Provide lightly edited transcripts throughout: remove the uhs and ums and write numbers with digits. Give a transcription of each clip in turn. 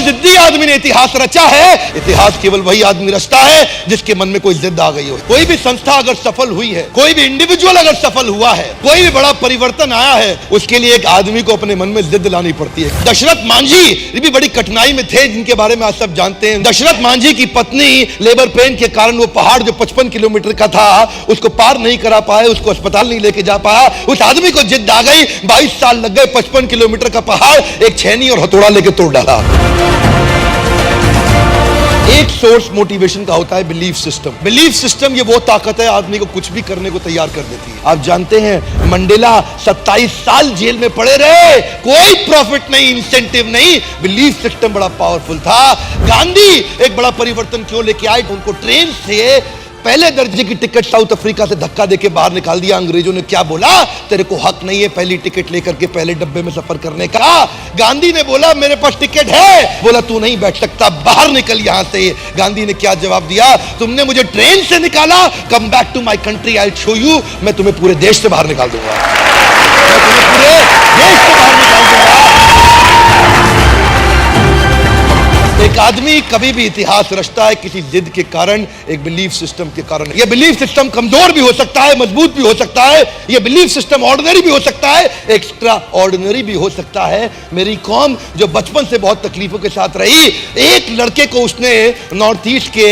जिद्दी आदमी ने इतिहास रचा है। इतिहास केवल वही आदमी रचता है जिसके मन में कोई जिद आ गई हो। कोई भी संस्था अगर सफल हुई है, कोई भी इंडिविजुअल अगर सफल हुआ है, कोई भी बड़ा परिवर्तन आया है, उसके लिए एक आदमी को अपने मन में जिद लानी पड़ती है। दशरथ मांझी भी बड़ी कठिनाई में थे, जिनके बारे में आज सब जानते हैं। दशरथ मांझी की पत्नी लेबर पेन के कारण वो पहाड़ जो 55 किलोमीटर का था उसको पार नहीं करा पाए, उसको अस्पताल नहीं लेके जा पाया। उस आदमी को जिद आ गई, 22 साल लग गए, 55 किलोमीटर का पहाड़ एक छेनी और हथौड़ा लेके तोड़ डाला। एक सोर्स मोटिवेशन का होता है बिलीफ सिस्टम। बिलीफ सिस्टम ये वो ताकत है आदमी को कुछ भी करने को तैयार कर देती है। आप जानते हैं मंडेला 27 साल जेल में पड़े रहे, कोई प्रॉफिट नहीं, इंसेंटिव नहीं, बिलीफ सिस्टम बड़ा पावरफुल था। गांधी एक बड़ा परिवर्तन क्यों लेके आए? उनको ट्रेन से पहले दर्जे की टिकट साउथ अफ्रीका से धक्का देके बाहर निकाल दिया। अंग्रेजों ने क्या बोला? तेरे को हक नहीं है पहली टिकट लेकर के पहले डब्बे में सफर करने का। गांधी ने बोला मेरे पास टिकट है, बोला तू नहीं बैठ सकता, बाहर निकल यहां से। गांधी ने क्या जवाब दिया? तुमने मुझे ट्रेन से निकाला, come back to my country, I will show you. मैं तुम्हें पूरे देश से बाहर निकाल दूंगा, मैं तुम्हें पूरे देश से बाहर निकाल दूंगा। एक आदमी कभी भी इतिहास रचता है किसी जिद के कारण, एक बिलीफ सिस्टम के कारण। यह बिलीफ सिस्टम कमजोर भी हो सकता है, मजबूत भी हो सकता है। यह बिलीफ सिस्टम ऑर्डिनरी भी हो सकता है, एक्स्ट्रा ऑर्डिनरी भी हो सकता है। मेरी कौम जो बचपन से बहुत तकलीफों के साथ रही, एक लड़के को उसने नॉर्थ ईस्ट के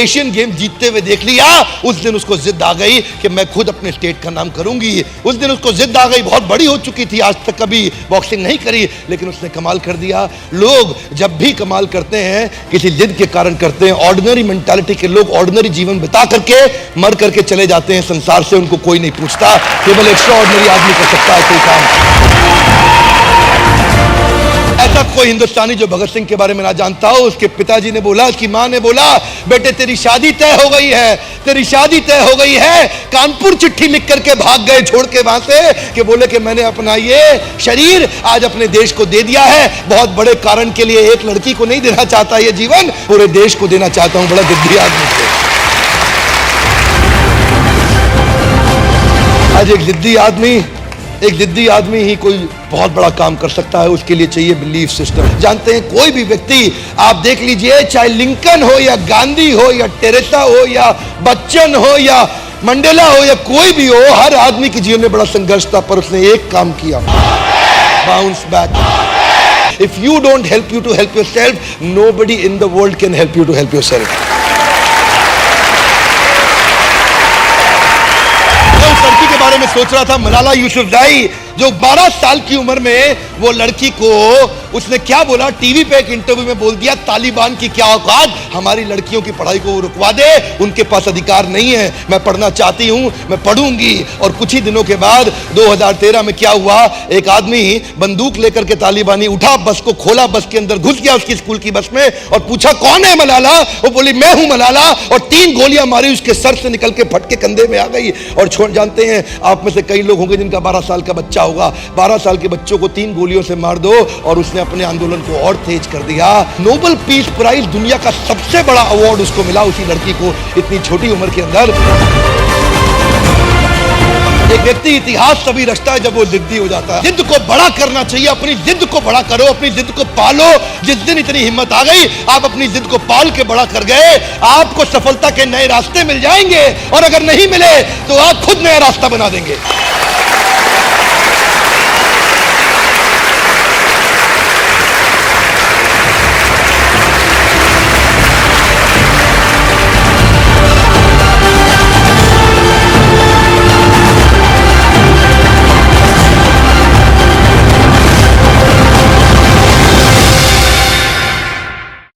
एशियन गेम जीतते हुए देख लिया, उस दिन उसको जिद आ गई कि मैं खुद अपने स्टेट का नाम करूंगी। उस दिन उसको जिद आ गई, बहुत बड़ी हो चुकी थी, आज तक कभी बॉक्सिंग नहीं करी, लेकिन उसने कमाल कर दिया। लोग जब भी कमाल करते हैं किसी जिद के कारण करते हैं। ऑर्डिनरी मेंटालिटी के लोग ऑर्डिनरी जीवन बिता करके मर करके चले जाते हैं संसार से, उनको कोई नहीं पूछता। केवल एक्स्ट्राऑर्डिनरी आदमी कर सकता है कोई काम। ऐसा कोई हिंदुस्तानी जो भगत सिंह के बारे में ना जानता हो। उसके पिताजी ने बोला, उसकी मां ने बोला, बेटे तेरी शादी तय हो गई है, तेरी शादी तय हो गई है। कानपुर चिट्ठी लिख करके भाग गए छोड़ के वहां से, कि बोले कि मैंने अपना ये शरीर आज अपने देश को दे दिया है, बहुत बड़े कारण के लिए। एक लड़की को नहीं देना चाहता ये जीवन, पूरे देश को देना चाहता हूं। बड़ा जिद्दी आदमी थे। आज एक जिद्दी आदमी ही कोई बहुत बड़ा काम कर सकता है। उसके लिए चाहिए बिलीफ सिस्टम। जानते हैं कोई भी व्यक्ति आप देख लीजिए, चाहे लिंकन हो या गांधी हो या टेरेसा हो या बच्चन हो या मंडेला हो या कोई भी हो, हर आदमी के जीवन में बड़ा संघर्ष था, पर उसने एक काम किया, bounce back. If you don't help you to help yourself, nobody in the world can help you to help yourself. लड़की के बारे में सोच रहा था, मलाला यूसुफजई, जो 12 साल की उम्र में वो लड़की को उसने क्या बोला, टीवी पे एक इंटरव्यू में बोल दिया, तालिबान की क्या औकात, हमारी लड़कियों की पढ़ाई को रुकवा दे, उनके पास अधिकार नहीं है, मैं पढ़ना चाहती हूं, मैं पढ़ूंगी। और कुछ ही दिनों के बाद 2013 में क्या हुआ, एक आदमी बंदूक लेकर के तालिबानी उठा, बस को खोला, बस के अंदर घुस गया उसकी स्कूल की बस में और पूछा कौन है मलाला? वो बोली मैं हूं मलाला, और 3 गोलियां मारी, उसके सर से निकल के फट के कंधे में आ गई। और जानते हैं आप में से कई लोग होंगे जिनका 12 साल का बच्चा होगा। 12 साल के बच्चों को 3 गोलियों से मार दो, और उसने अपने आंदोलन को और तेज कर दिया। नोबेल पीस प्राइज, दुनिया का सबसे बड़ा अवार्ड उसको मिला, उसी लड़की को, इतनी छोटी उम्र के अंदर। एक व्यक्ति इतिहास तभी रचता है जब वो जिद्दी हो जाता है। जिद को बड़ा करना चाहिए, अपनी जिद को बड़ा करो, अपनी जिद को पालो। जिस दिन इतनी हिम्मत आ गई, आप अपनी जिद को पाल के बड़ा कर गए, आपको सफलता के नए रास्ते मिल जाएंगे, और अगर नहीं मिले तो आप खुद नया रास्ता बना देंगे।